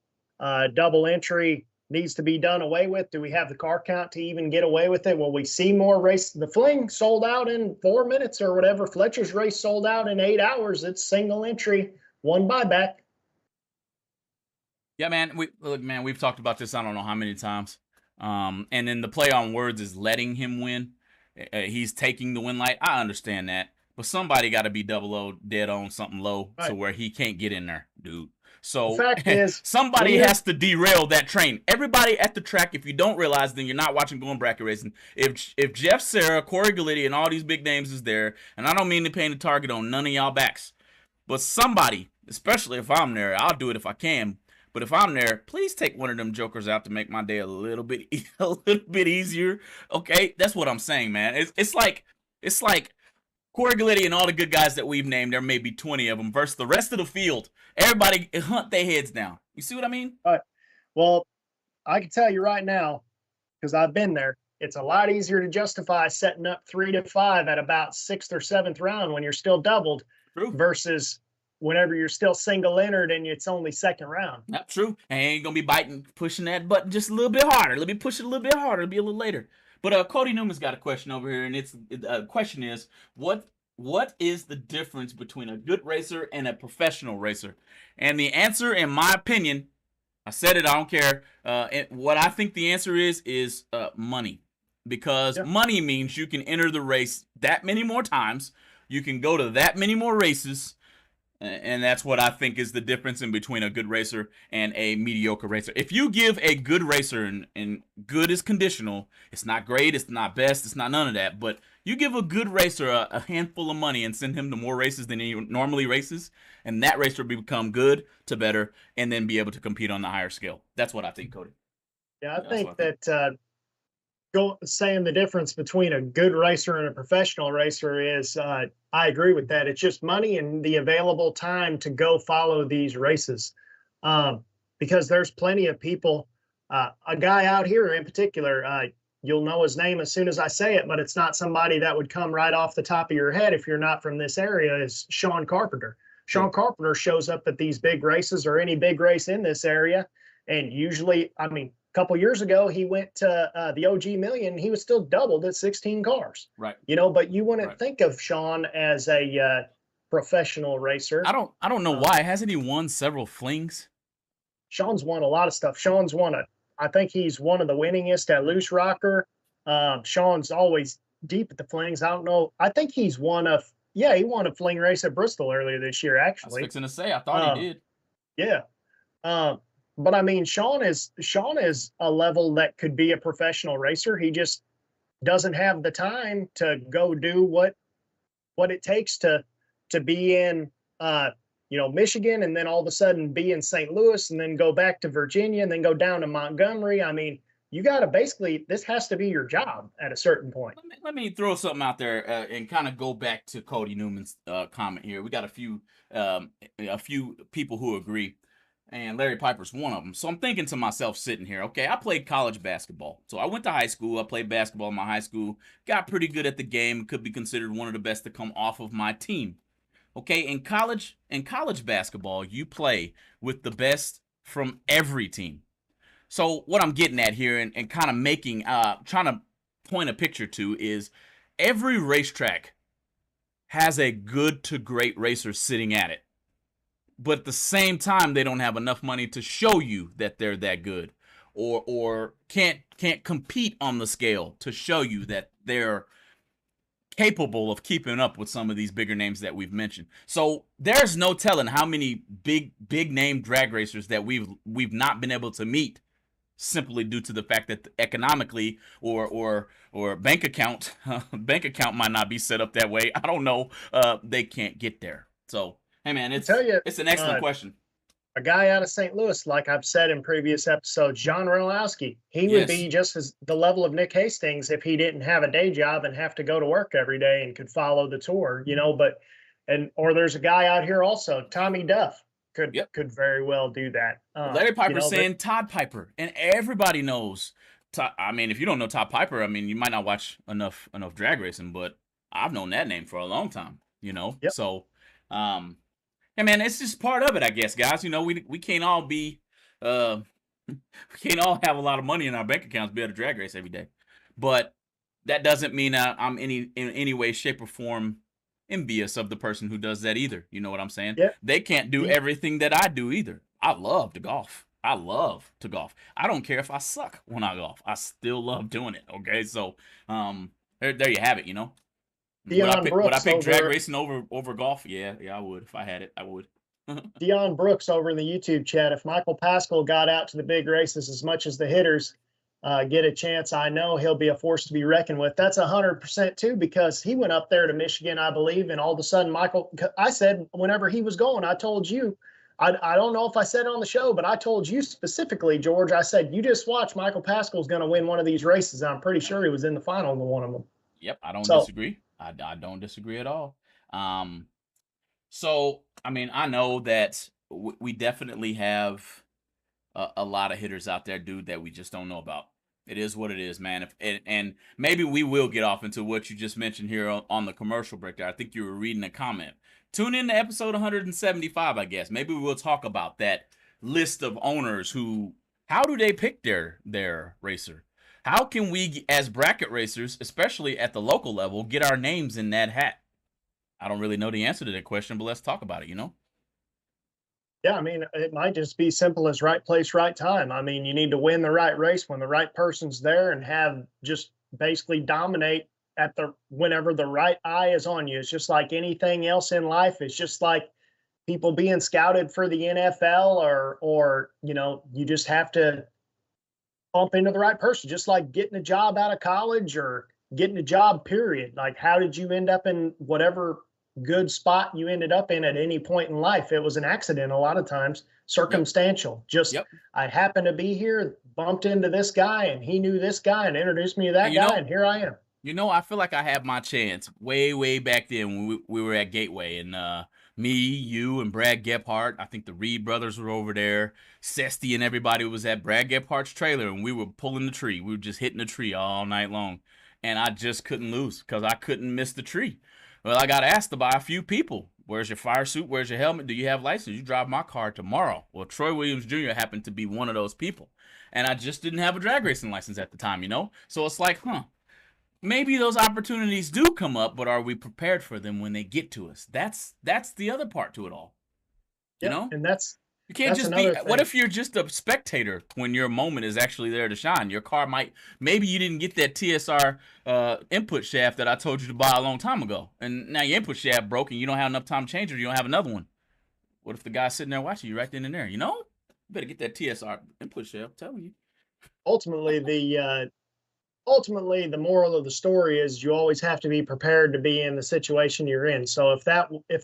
double entry needs to be done away with? Do we have the car count to even get away with it? Will we see more race? The Fling sold out in 4 minutes or whatever. Fletcher's race sold out in 8 hours. It's single entry, 1 buyback. Yeah, man. We've talked about this I don't know how many times. And then the play on words is letting him win. He's taking the win light. I understand that. But somebody got to be 00 dead on something low to where he can't get in there, dude. So the fact is, somebody has to derail that train. Everybody at the track, if you don't realize, then you're not watching Going Bracket Racing. If Jeff Serra, Corey Galletti, and all these big names is there, and I don't mean to paint a target on none of y'all backs, but somebody, especially if I'm there, I'll do it if I can. But if I'm there, please take one of them jokers out to make my day a little bit easier. Okay, that's what I'm saying, man. It's like Corey Galletti and all the good guys that we've named. There may be 20 of them versus the rest of the field. Everybody hunt their heads down. You see what I mean? All right. Well, I can tell you right now, because I've been there, it's a lot easier to justify setting up 3 to 5 at about 6th or 7th round when you're still doubled. True. Versus whenever you're still single entered and it's only 2nd round. That's true. And ain't gonna be pushing that button just a little bit harder. Let me push it a little bit harder. It'll be a little later. But Cody Newman's got a question over here, and the question is, what is the difference between a good racer and a professional racer? And the answer, in my opinion, I said it, I don't care. What I think the answer is money. Because money means you can enter the race that many more times. You can go to that many more races. And that's what I think is the difference in between a good racer and a mediocre racer. If you give a good racer, and good is conditional, it's not great, it's not best, it's not none of that, but you give a good racer a handful of money and send him to more races than he normally races, and that racer will become good to better and then be able to compete on the higher scale. That's what I think, Cody. Yeah, I think that saying the difference between a good racer and a professional racer is, I agree with that. It's just money and the available time to go follow these races. Because there's plenty of people, a guy out here in particular, you'll know his name as soon as I say it, but it's not somebody that would come right off the top of your head if you're not from this area, is Sean Carpenter. Sean Carpenter shows up at these big races or any big race in this area. And usually, I mean, couple years ago, he went to the OG Million. He was still doubled at 16 cars. Right. You know, but you wouldn't think of Sean as a professional racer. I don't know why. Hasn't he won several flings? Sean's won a lot of stuff. Sean's won I think he's one of the winningest at Loose Rocker. Sean's always deep at the flings. I don't know. I think he's he won a fling race at Bristol earlier this year, actually. I was fixing to say, I thought he did. Yeah. But I mean, Sean is a level that could be a professional racer. He just doesn't have the time to go do what it takes to be in Michigan, and then all of a sudden be in St. Louis, and then go back to Virginia, and then go down to Montgomery. I mean, you got to this has to be your job at a certain point. Let me throw something out there and kind of go back to Cody Newman's comment here. We got a few people who agree. And Larry Piper's one of them. So I'm thinking to myself sitting here, okay, I played college basketball. So I went to high school. I played basketball in my high school. Got pretty good at the game. Could be considered one of the best to come off of my team. Okay, in college basketball, you play with the best from every team. So what I'm getting at here and kind of making, trying to point a picture to is every racetrack has a good to great racer sitting at it. But at the same time, they don't have enough money to show you that they're that good, or can't compete on the scale to show you that they're capable of keeping up with some of these bigger names that we've mentioned. So there's no telling how many big name drag racers that we've not been able to meet simply due to the fact that economically or bank account might not be set up that way. I don't know. They can't get there. So hey man, it's an excellent question. A guy out of St. Louis, like I've said in previous episodes, John Rolowski, he would be just as the level of Nick Hastings if he didn't have a day job and have to go to work every day and could follow the tour, you know. But or there's a guy out here also, Tommy Duff, could very well do that. Larry Piper's saying Todd Piper, and everybody knows. I mean, if you don't know Todd Piper, I mean, you might not watch enough drag racing, but I've known that name for a long time, you know. So, yeah, man, it's just part of it, I guess, guys. You know, we can't all be, we can't all have a lot of money in our bank accounts to be able to drag race every day, but that doesn't mean I'm in any way, shape, or form envious of the person who does that either. You know what I'm saying? Yep. They can't do everything that I do either. I love to golf. I don't care if I suck when I golf. I still love doing it. Okay, so there you have it. You know. Would I pick drag racing over golf? Yeah, I would. If I had it, I would. Dion Brooks over in the YouTube chat. If Michael Pascal got out to the big races as much as the hitters get a chance, I know he'll be a force to be reckoned with. That's 100% too, because he went up there to Michigan, I believe, and all of a sudden, Michael, I said whenever he was going, I told you, I don't know if I said it on the show, but I told you specifically, George, I said, you just watch, Michael Pascal's going to win one of these races. And I'm pretty sure he was in the final in one of them. Yep, I don't disagree. I don't disagree at all. So, I mean, I know that we definitely have a lot of hitters out there, dude, that we just don't know about. It is what it is, man. And maybe we will get off into what you just mentioned here on the commercial break there. I think you were reading a comment. Tune in to episode 175, I guess. Maybe we'll talk about that list of owners how do they pick their racer? How can we, as bracket racers, especially at the local level, get our names in that hat? I don't really know the answer to that question, but let's talk about it, you know? Yeah, I mean, it might just be simple as right place, right time. I mean, you need to win the right race when the right person's there and have just basically dominate whenever the right eye is on you. It's just like anything else in life. It's just like people being scouted for the NFL or you know, you just have to bump into the right person, just like getting a job out of college or getting a job, period. Like, how did you end up in whatever good spot you ended up in at any point in life? It was an accident a lot of times, circumstantial. I happened to be here, bumped into this guy, and he knew this guy and introduced me to that guy, and here I am. You know, I feel like I had my chance way back then when we were at Gateway, and me, you, and Brad Gephardt, I think the Reed brothers were over there, Sesty and everybody was at Brad Gephardt's trailer, and we were pulling the tree. We were just hitting the tree all night long, and I just couldn't lose because I couldn't miss the tree. Well, I got asked by a few people, where's your fire suit? Where's your helmet? Do you have license? You drive my car tomorrow. Well, Troy Williams Jr. happened to be one of those people, and I just didn't have a drag racing license at the time, you know? So it's like, maybe those opportunities do come up, but are we prepared for them when they get to us? That's the other part to it all. You know? And you can't just be. What if you're just a spectator when your moment is actually there to shine? Your car maybe you didn't get that TSR input shaft that I told you to buy a long time ago, and now your input shaft broke and you don't have enough time to change it, or you don't have another one. What if the guy's sitting there watching you right then and there? You know, you better get that TSR input shaft. I'm telling you. Ultimately, the moral of the story is you always have to be prepared to be in the situation you're in. So if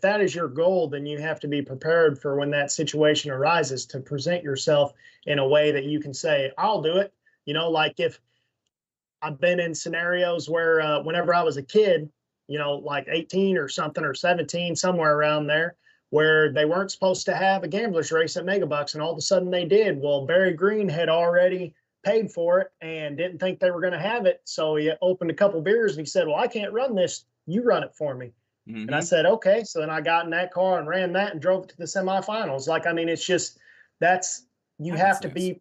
that is your goal, then you have to be prepared for when that situation arises to present yourself in a way that you can say, I'll do it. You know, like if I've been in scenarios where whenever I was a kid, you know, like 18 or something or 17, somewhere around there, where they weren't supposed to have a gambler's race at Megabucks, and all of a sudden they did. Well, Barry Green had already paid for it and didn't think they were going to have it. So he opened a couple beers and he said, well, I can't run this. You run it for me. Mm-hmm. And I said, okay. So then I got in that car and ran that and drove it to the semifinals. Like, I mean, it's just, you have to be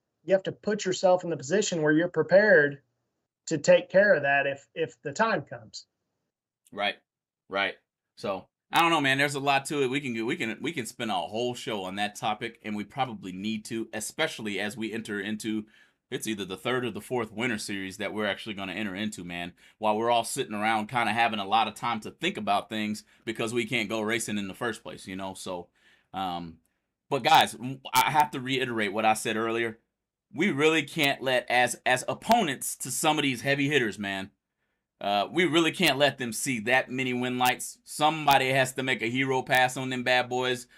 put yourself in the position where you're prepared to take care of that if the time comes. Right. So I don't know, man. There's a lot to it. We can spend a whole show on that topic, and we probably need to, especially as we enter into, it's either the third or the fourth winter series that we're actually going to enter into, man. While we're all sitting around, kind of having a lot of time to think about things because we can't go racing in the first place, you know. So, but guys, I have to reiterate what I said earlier. We really can't let, as opponents to some of these heavy hitters, man. We really can't let them see that many win lights. Somebody has to make a hero pass on them bad boys.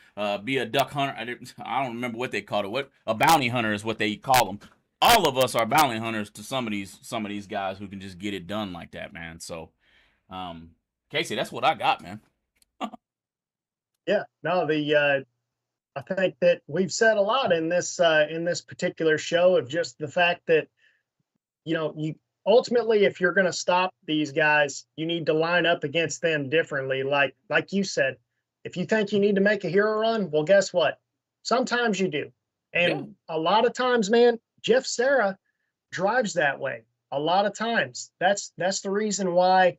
Be a duck hunter. I don't remember what they called it. What a bounty hunter is what they call them. All of us are bounty hunters to some of these guys who can just get it done like that, man. So, Casey, that's what I got, man. Yeah, no, I think that we've said a lot in this particular show of just the fact that, you ultimately, if you're going to stop these guys, you need to line up against them differently. Like you said, if you think you need to make a hero run, well, guess what? Sometimes you do. And a lot of times, man, Jeff Serra drives that way. A lot of times. That's the reason why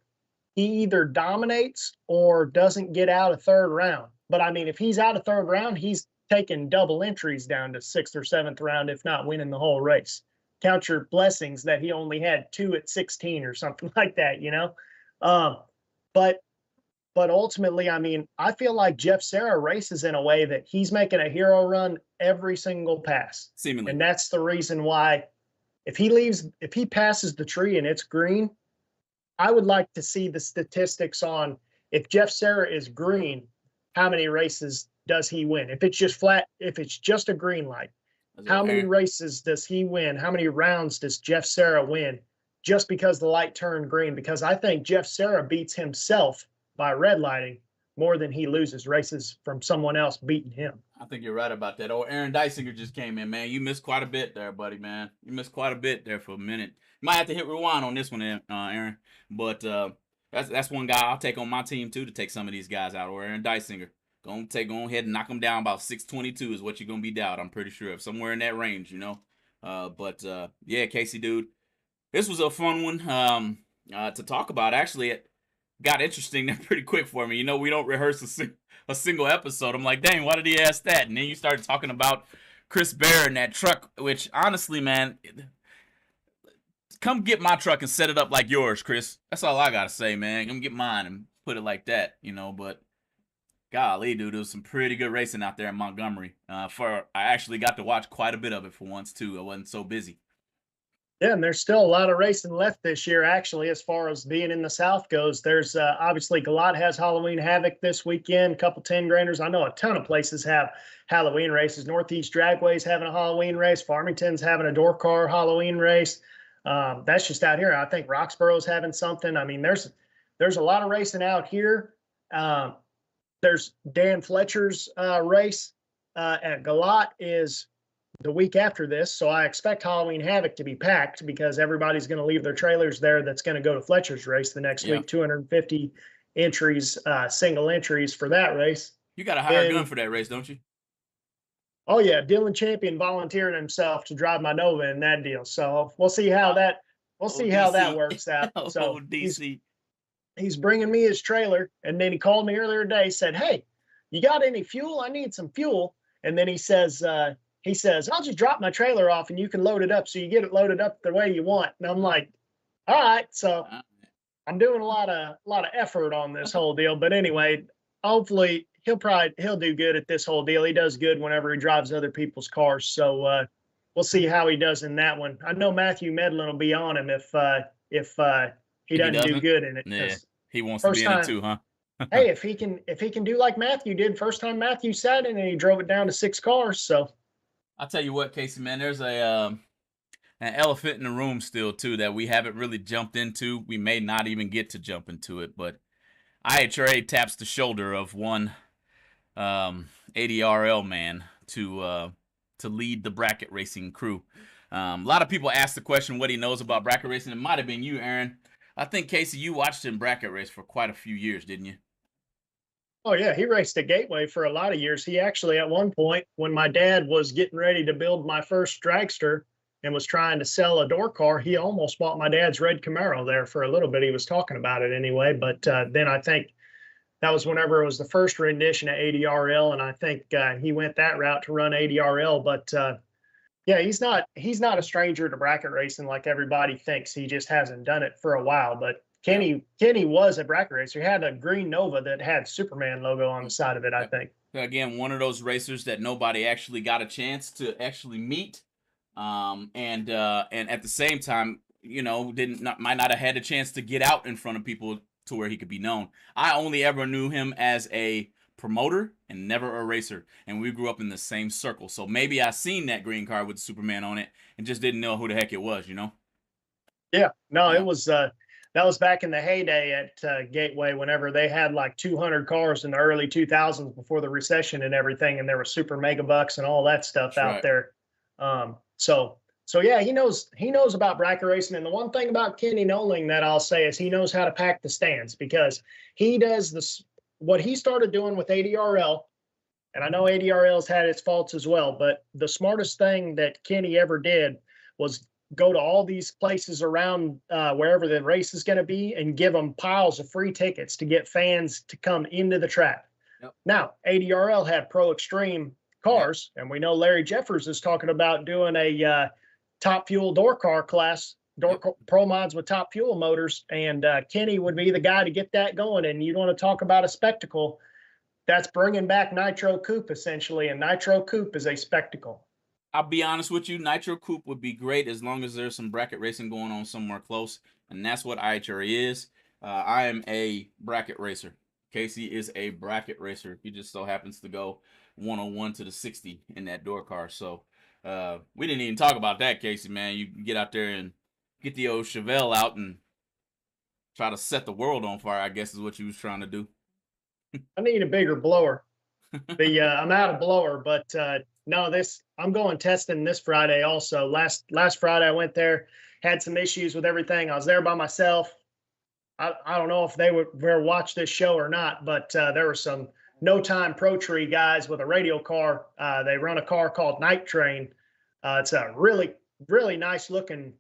he either dominates or doesn't get out of third round. But I mean, if he's out of third round, he's taking double entries down to sixth or seventh round, if not winning the whole race. Count your blessings that he only had 2 at 16 or something like that, But ultimately, I mean, I feel like Jeff Serra races in a way that he's making a hero run every single pass. Seemingly. And that's the reason why if he passes the tree and it's green, I would like to see the statistics on if Jeff Serra is green, how many races does he win? If it's just flat, if it's just a green light, how many races does he win? How many rounds does Jeff Serra win just because the light turned green? Because I think Jeff Serra beats himself by red lighting more than he loses races from someone else beating him. I think you're right about that. Oh, Aaron Dysinger just came in, man. You missed quite a bit there, buddy, man. You missed quite a bit there for a minute. You might have to hit rewind on this one, Aaron. But that's one guy I'll take on my team, too, to take some of these guys out. Or Aaron Dysinger. Go ahead and knock him down about 622 is what you're going to be down, I'm pretty sure. Somewhere in that range, But, yeah, Casey, dude. This was a fun one to talk about. Actually, it got interesting there pretty quick for me. We don't rehearse a single episode. I'm like, dang, why did he ask that? And then you started talking about Chris Bear and that truck, which, honestly, man, come get my truck and set it up like yours, Chris. That's all I got to say, man. Come get mine and put it like that, But golly, dude, there was some pretty good racing out there in Montgomery. I actually got to watch quite a bit of it for once, too. I wasn't so busy. Yeah, and there's still a lot of racing left this year, actually, as far as being in the South goes. There's obviously Galat has Halloween Havoc this weekend, a couple 10-granders. I know a ton of places have Halloween races. Northeast Dragway's having a Halloween race. Farmington's having a door car Halloween race. That's just out here. I think Roxborough's having something. I mean, there's a lot of racing out here. There's Dan Fletcher's race at Galat is the week after this. So I expect Halloween Havoc to be packed because everybody's going to leave their trailers there. That's going to go to Fletcher's race the next week, 250 entries, single entries for that race. You got to hire a gun for that race, don't you? Oh yeah. Dylan Champion volunteered himself to drive my Nova in that deal. So we'll see how that works out. So DC. He's bringing me his trailer. And then he called me earlier today, said, "Hey, you got any fuel? I need some fuel." And then he says, "I'll just drop my trailer off and you can load it up so you get it loaded up the way you want." And I'm like, all right. So I'm doing a lot of effort on this whole deal. But anyway, hopefully he'll do good at this whole deal. He does good whenever he drives other people's cars. So we'll see how he does in that one. I know Matthew Medlin will be on him if he doesn't do good in it. Yeah, he wants to be in it too, huh? Hey, if he can do like Matthew did first time Matthew sat in and he drove it down to 6 cars. So I'll tell you what, Casey, man, there's an elephant in the room still, too, that we haven't really jumped into. We may not even get to jump into it, but IHRA taps the shoulder of one ADRL man to lead the bracket racing crew. A lot of people ask the question what he knows about bracket racing. It might have been you, Aaron. I think, Casey, you watched him bracket race for quite a few years, didn't you? Oh, yeah. He raced at Gateway for a lot of years. He actually, at one point, when my dad was getting ready to build my first dragster, and was trying to sell a door car. He almost bought my dad's red Camaro there for a little bit. He was talking about it anyway. But then I think that was whenever it was the first rendition of ADRL, and I think he went that route to run ADRL. But yeah, he's not a stranger to bracket racing like everybody thinks. He just hasn't done it for a while. But Kenny was a bracket racer. He had a green Nova that had Superman logo on the side of it, I think. Again, one of those racers that nobody actually got a chance to actually meet, and at the same time, you know, might not have had a chance to get out in front of people to where he could be known. I only ever knew him as a promoter and never a racer, and we grew up in the same circle. So maybe I seen that green car with Superman on it and just didn't know who the heck it was, you know? Yeah, no, it was that was back in the heyday at Gateway, whenever they had like 200 cars in the early 2000s before the recession and everything, and there were super mega bucks and all that stuff out there. So yeah, he knows about bracket racing. And the one thing about Kenny Noling that I'll say is he knows how to pack the stands, because he does this, what he started doing with ADRL, and I know ADRL's had its faults as well, but the smartest thing that Kenny ever did was go to all these places around wherever the race is going to be and give them piles of free tickets to get fans to come into the track. Yep. Now, ADRL had Pro Extreme cars, and we know Larry Jeffers is talking about doing a top fuel door car class, pro mods with top fuel motors, and Kenny would be the guy to get that going. And you want to talk about a spectacle, that's bringing back Nitro Coupe essentially, and Nitro Coupe is a spectacle. I'll be honest with you, Nitro Coupe would be great as long as there's some bracket racing going on somewhere close, and that's what IHRA is. I am a bracket racer. Casey is a bracket racer. He just so happens to go 101 to the 60 in that door car. So we didn't even talk about that, Casey, man. You get out there and get the old Chevelle out and try to set the world on fire, I guess is what you was trying to do. I need a bigger blower. I'm out of blower, but no, I'm going testing this Friday also. Last Friday I went there, had some issues with everything. I was there by myself. I don't know if they would watch this show or not, but there were some No Time Pro Tree guys with a radio car. They run a car called Night Train. It's a really, really nice looking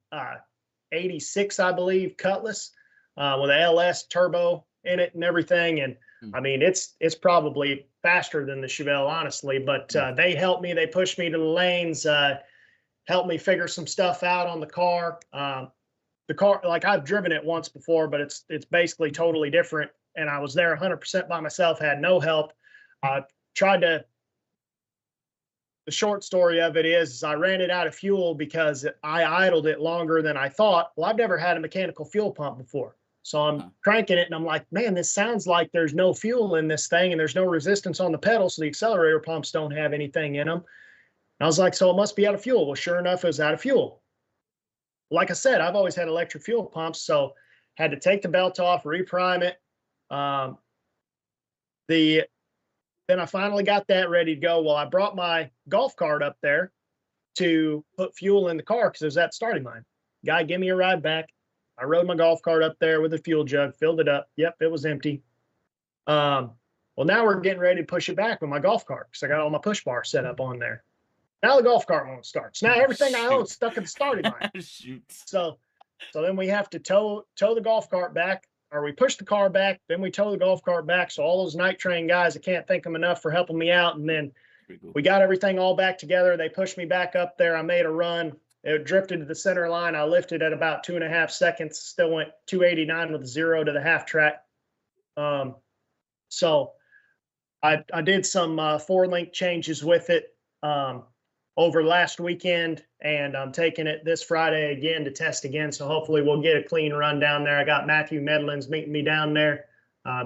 86, I believe, Cutlass with a LS turbo in it and everything. And I mean, it's probably faster than the Chevelle, honestly, but they helped me. They pushed me to the lanes, helped me figure some stuff out on the car. The car, like, I've driven it once before, but it's basically totally different. And I was there 100% by myself, had no help. The short story of it is I ran it out of fuel because I idled it longer than I thought. Well, I've never had a mechanical fuel pump before. So I'm cranking it and I'm like, man, this sounds like there's no fuel in this thing and there's no resistance on the pedal. So the accelerator pumps don't have anything in them. And I was like, so it must be out of fuel. Well, sure enough, it was out of fuel. Like I said, I've always had electric fuel pumps. So had to take the belt off, reprime it. Then I finally got that ready to go. Well, I brought my golf cart up there to put fuel in the car because it was at starting line. Guy gave me a ride back. I rode my golf cart up there with a fuel jug, filled it up. Yep, it was empty. Well, now we're getting ready to push it back with my golf cart because I got all my push bars set up on there. Now the golf cart won't start. So now everything I own is stuck at the starting line. So then we have to tow the golf cart back, or we push the car back, then we tow the golf cart back. So all those Night Train guys, I can't thank them enough for helping me out. And then we got everything all back together. They pushed me back up there. I made a run. It drifted to the center line. I lifted at about 2.5 seconds. Still went 289 with 0 to the half track. So I did some 4-link changes with it over last weekend, and I'm taking it this Friday again to test again. So hopefully we'll get a clean run down there. I got Matthew Medlin's meeting me down there.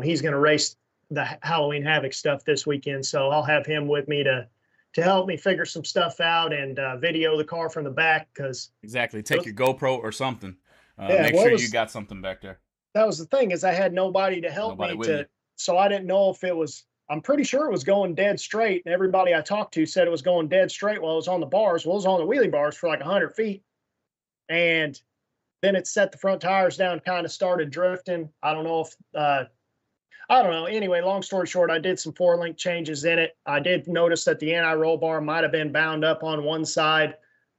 He's going to race the Halloween Havoc stuff this weekend. So I'll have him with me to help me figure some stuff out and video the car from the back. Because exactly, take your GoPro or something. Make sure you got something back there. That was the thing, is I had nobody to help me so I didn't know if it was. I'm pretty sure it was going dead straight, and everybody I talked to said it was going dead straight while it was on the bars. Well, it was on the wheelie bars for like 100 feet, and then it set the front tires down, kind of started drifting. I don't know if I don't know. Anyway, long story short, I did some 4-link changes in it. I did notice that the anti-roll bar might have been bound up on one side.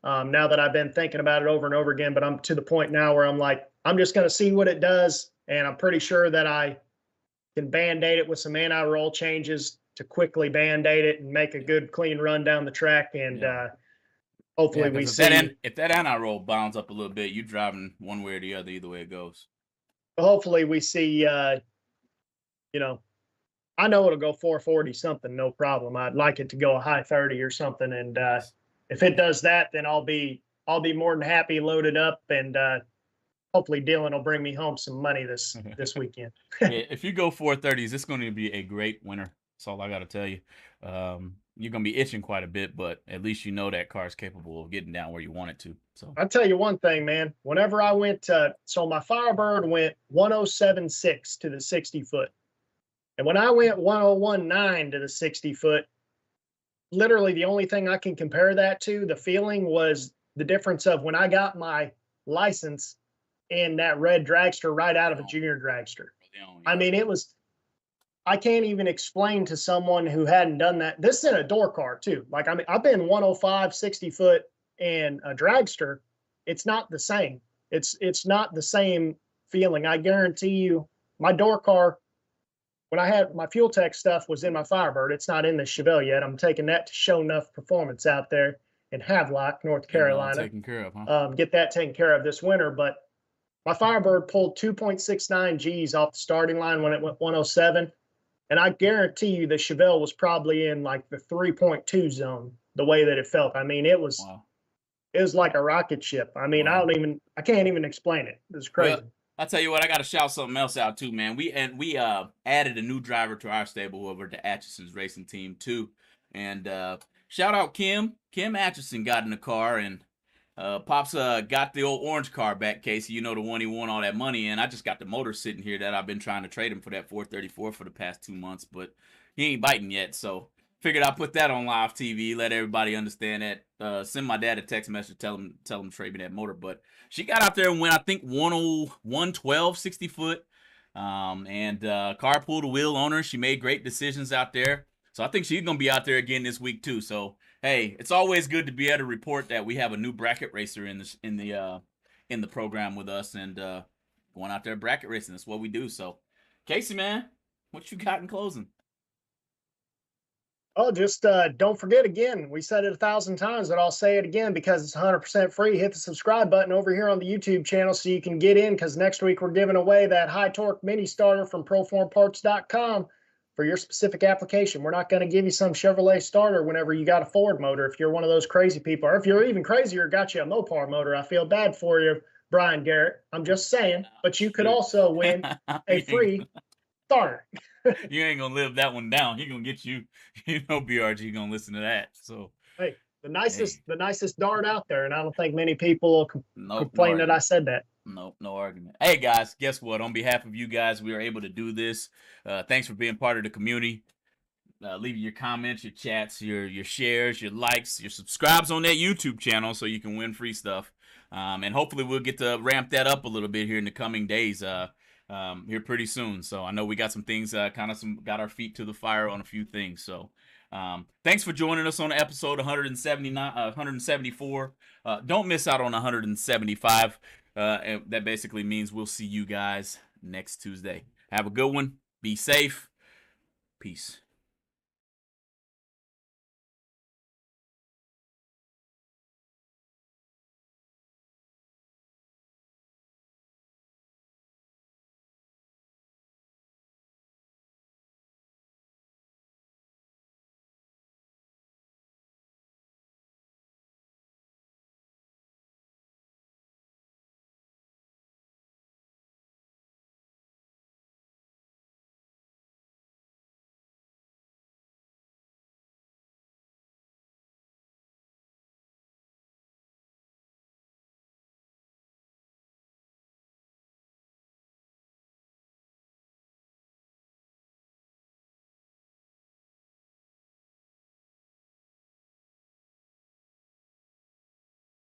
now that I've been thinking about it over and over again. But I'm to the point now where I'm like, I'm just going to see what it does. And I'm pretty sure that I can Band-Aid it with some anti-roll changes to quickly Band-Aid it and make a good, clean run down the track. And hopefully we see. If that anti-roll bounds up a little bit, you're driving one way or the other, either way it goes. Hopefully we see, I know it'll go 440 something, no problem. I'd like it to go a high 30 or something. And if it does that, then I'll be more than happy, loaded up, and hopefully Dylan will bring me home some money this weekend. If you go 430s, it's going to be a great winter. That's all I got to tell you. You're going to be itching quite a bit, but at least you know that car is capable of getting down where you want it to. So I'll tell you one thing, man. Whenever I went so my Firebird went 107.6 to the 60 foot. And when I went 101.9 to the 60 foot, literally the only thing I can compare that to, the feeling, was the difference of when I got my license in that red dragster right out of a junior dragster. I mean, I can't even explain to someone who hadn't done that. This is in a door car too. Like, I mean, I've been 105, 60 foot in a dragster. It's not the same. It's not the same feeling. I guarantee you, my door car, when I had my fuel tech stuff, was in my Firebird. It's not in the Chevelle yet. I'm taking that to Show Enough Performance out there in Havelock, North Carolina. Taken care of, huh? Get that taken care of this winter. But my Firebird pulled 2.69 Gs off the starting line when it went 107. And I guarantee you the Chevelle was probably in like the 3.2 zone, the way that it felt. I mean, it was like a rocket ship. I mean, I can't even explain it. It's crazy. Well, I'll tell you what, I got to shout something else out too, man. We added a new driver to our stable over to Atchison's racing team too. And shout out Kim. Kim Atchison got in the car, and Pops got the old orange car back, Casey. You know, the one he won all that money in. I just got the motor sitting here that I've been trying to trade him for that 434 for the past 2 months, but he ain't biting yet. So figured I'd put that on live TV, let everybody understand that. Send my dad a text message, tell him to trade me that motor. But she got out there and went, I think, 112, 60 foot. Car pulled a wheel on her. She made great decisions out there. So I think she's going to be out there again this week too. So, hey, it's always good to be able to report that we have a new bracket racer in the program with us, and going out there bracket racing. That's what we do. So, Casey, man, what you got in closing? Oh, just don't forget, again, we said it 1,000 times, but I'll say it again because it's 100% free. Hit the subscribe button over here on the YouTube channel so you can get in, because next week we're giving away that high torque mini starter from ProFormParts.com for your specific application. We're not going to give you some Chevrolet starter whenever you got a Ford motor. If you're one of those crazy people, or if you're even crazier, got you a Mopar motor, I feel bad for you, Brian Garrett. I'm just saying. But you could also win a free starter. You ain't gonna live that one down. He gonna get you. You know, BRG gonna listen to that. So hey, the nicest dart out there, and I don't think many people will complain that I said that. No argument. Hey guys, guess what? On behalf of you guys, we are able to do this. Thanks for being part of the community. Leaving your comments, your chats, your shares, your likes, your subscribes on that YouTube channel so you can win free stuff. And hopefully we'll get to ramp that up a little bit here in the coming days. Here pretty soon. So I know we got some things, got our feet to the fire on a few things. So thanks for joining us on episode 174. Don't miss out on 175. And that basically means we'll see you guys next Tuesday. Have a good one. Be safe. Peace.